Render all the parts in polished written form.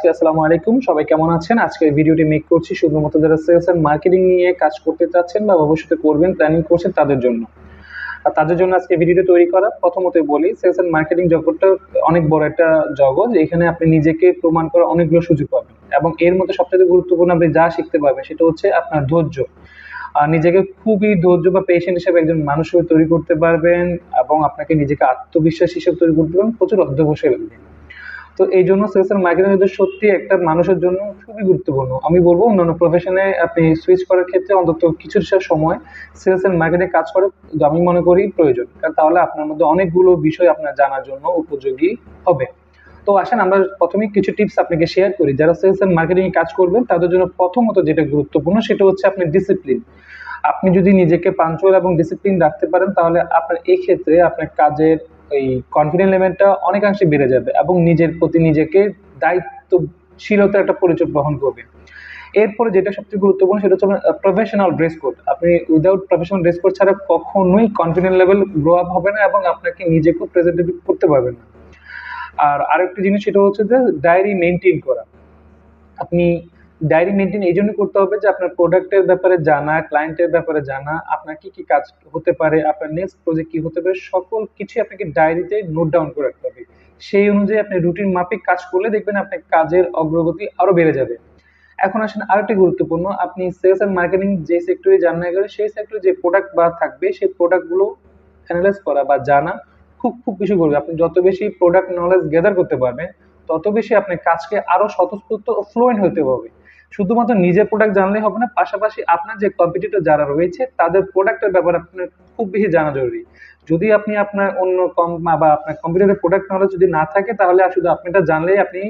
আসসালামু আলাইকুম, সবাই কেমন আছেন? আজকের ভিডিওটি মেক করছি শুধুমাত্র যারা সেলস এন্ড মার্কেটিং নিয়ে কাজ করতে চাচ্ছেন বা ভবিষ্যতে করবেন প্ল্যানিং করছেন তাদের জন্য। আর তাদের জন্য আজকে ভিডিওটি তৈরি করা। প্রথমতই বলি, সেলস এন্ড মার্কেটিং জগৎটা অনেক বড় একটা জগৎ, এখানে আপনি নিজেকে প্রমাণ করার অনেকগুলো সুযোগ পাবেন এবং এর মধ্যে সবচেয়ে গুরুত্বপূর্ণ আপনি যা শিখতে পারবেন সেটা হচ্ছে আপনার ধৈর্য। আর নিজেকে খুবই ধৈর্য বা পেশেন্ট হিসেবে একজন মানুষ হিসেবে তৈরি করতে পারবেন এবং আপনাকে নিজেকে আত্মবিশ্বাস হিসেবে তৈরি করতে পারবেন, প্রচুর অধ্যবসায় লাগবে। তো এই জন্য সেলস এন্ড মার্কেটিং কিন্তু সত্যি একটা মানুষের জন্য খুবই গুরুত্বপূর্ণ। আমি বলবো অন্যান্য প্রফেশনে আপনি সুইচ করার ক্ষেত্রে অন্তত কিছুটা সময় সেলস এন্ড মার্কেটিং কাজ করে আমি মনে করি প্রয়োজন, কারণ তাহলে আপনার মধ্যে অনেকগুলো বিষয় আপনার জানার জন্য উপযোগী হবে। তো আসেন আমরা প্রথমে কিছু টিপস আপনাকে শেয়ার করি। যারা সেলস এন্ড মার্কেটিং এ কাজ করবেন তাদের জন্য প্রথমত যেটা গুরুত্বপূর্ণ সেটা হচ্ছে আপনি ডিসিপ্লিন। আপনি যদি নিজেকে পাঞ্চুয়াল এবং ডিসিপ্লিন রাখতে পারেন তাহলে আপনার এই ক্ষেত্রে আপনার কাজের এই কনফিডেন্ট লেভেলটা অনেকাংশে বেড়ে যাবে এবং নিজের প্রতি নিজেকে দায়িত্বশীলতার একটা পরিচয় বহন করবে। এরপরে যেটা সবচেয়ে গুরুত্বপূর্ণ সেটা হচ্ছে প্রফেশনাল ড্রেস কোড। আপনি উইদাউট প্রফেশনাল ড্রেস কোড ছাড়া কখনোই কনফিডেন্ট লেভেল গ্রো আপ হবে না এবং আপনাকে নিজেকেও প্রেজেন্টেটিভ করতে পারবেন না। আর আরেকটা জিনিস সেটা হচ্ছে যে ডায়েরি মেনটেন করা। আপনি ডায়েরি মেনটেন এই জন্য করতে হবে যে আপনার প্রোডাক্টের ব্যাপারে জানা, ক্লায়েন্টের ব্যাপারে জানা, আপনার কি কি কাজ হতে পারে, আপনার নেক্সট প্রজেক্ট কি হতে পারে, সকল কিছু আপনাকে ডায়েরিতে নোট ডাউন করে রাখতে হবে। সেই অনুযায়ী আপনি রুটিন মাফিক কাজ করলে দেখবেন আপনার কাজের অগ্রগতি আরো বেড়ে যাবে। এখন আসেন আরেকটি গুরুত্বপূর্ণ, আপনি সেলস এন্ড মার্কেটিং যে সেক্টরে যান না কেন সেই সেক্টরে যে প্রোডাক্ট বা থাকবে সেই প্রোডাক্ট গুলো অ্যানালাইজ করা বা জানা খুব খুব বেশি করবে। আপনি যত বেশি প্রোডাক্ট নলেজ গ্যাদার করতে পারবেন তত বেশি আপনার কাজকে আরো স্বতঃস্ফূর্ত ও ফ্লুয়েন্ট হতে হবে। শুধুমাত্র নিজের প্রোডাক্ট জানলেই হবে না, পাশাপাশি আপনার যে কম্পিটিটর যারা রয়েছে তাদের প্রোডাক্টের ব্যাপারে আপনার খুব বেশি জানা জরুরি। যদি আপনি আপনার অন্য কম বা আপনার কম্পিউটারের প্রোডাক্ট নলেজ যদি না থাকে তাহলে শুধু আপনি এটা জানলেই আপনি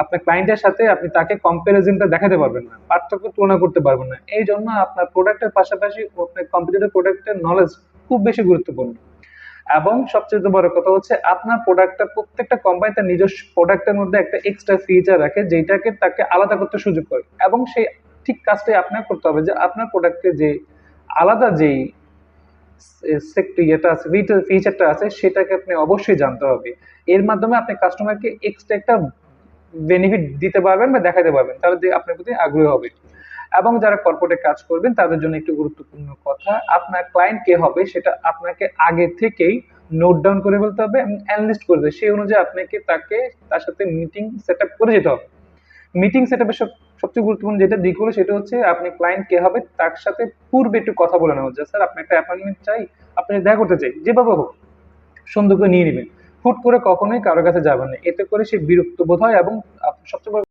আপনার ক্লায়েন্টের সাথে আপনি তাকে কম্পারিজনটা দেখাতে পারবেন না, পার্থক্য তুলনা করতে পারবেন না। এই জন্য আপনার প্রোডাক্টের পাশাপাশি আপনার কম্পিউটারের প্রোডাক্টের নলেজ খুব বেশি গুরুত্বপূর্ণ। এবং সবচেয়ে বড় কথা হচ্ছে আপনার প্রোডাক্টটা প্রত্যেকটা কোম্পানি তার নিজস্ব প্রোডাক্টের মধ্যে একটা এক্সট্রা ফিচার রাখে যেটাকে তাকে আলাদা করতে সুযোগ করে এবং সেই ঠিক কাজটাই আপনার করতে হবে যে আপনার প্রোডাক্টে যে আলাদা যেই ইয়েটা আছে, ফিচারটা আছে সেটাকে আপনি অবশ্যই জানতে হবে। এর মাধ্যমে আপনি কাস্টমারকে এক্সট্রা একটা বেনিফিট দিতে পারবেন বা দেখাতে পারবেন, তাহলে আপনার প্রতি আগ্রহী হবে। এবং যারা কর্পোরেটে কাজ করবেন তাদের জন্য একটু গুরুত্বপূর্ণ কথা, আপনার ক্লায়েন্ট কে হবে সেটা আপনাকে আগে থেকেই নোট ডাউন করে ফেলতে হবে এবং অ্যানালিস্ট করবে। সেই অনুযায়ী আপনাকে তার সাথে মিটিং সেট আপ করে যেতে হবে। মিটিং সেট আপের সবচেয়ে গুরুত্বপূর্ণ যেটা দিক হলো সেটা হচ্ছে আপনি ক্লায়েন্ট কে হবে তার সাথে পূর্বে একটু কথা বলে নেওয়া যায়, স্যার আপনি একটা অ্যাপয়েন্টমেন্ট চাই, আপনি দেখা করতে চাই, যেভাবে হোক সুন্দর করে নিয়ে নেবেন। হুট করে কখনোই কারোর কাছে যাবেন না, এতে করে সে বিরক্ত বোধ হয় এবং সবচেয়ে বড়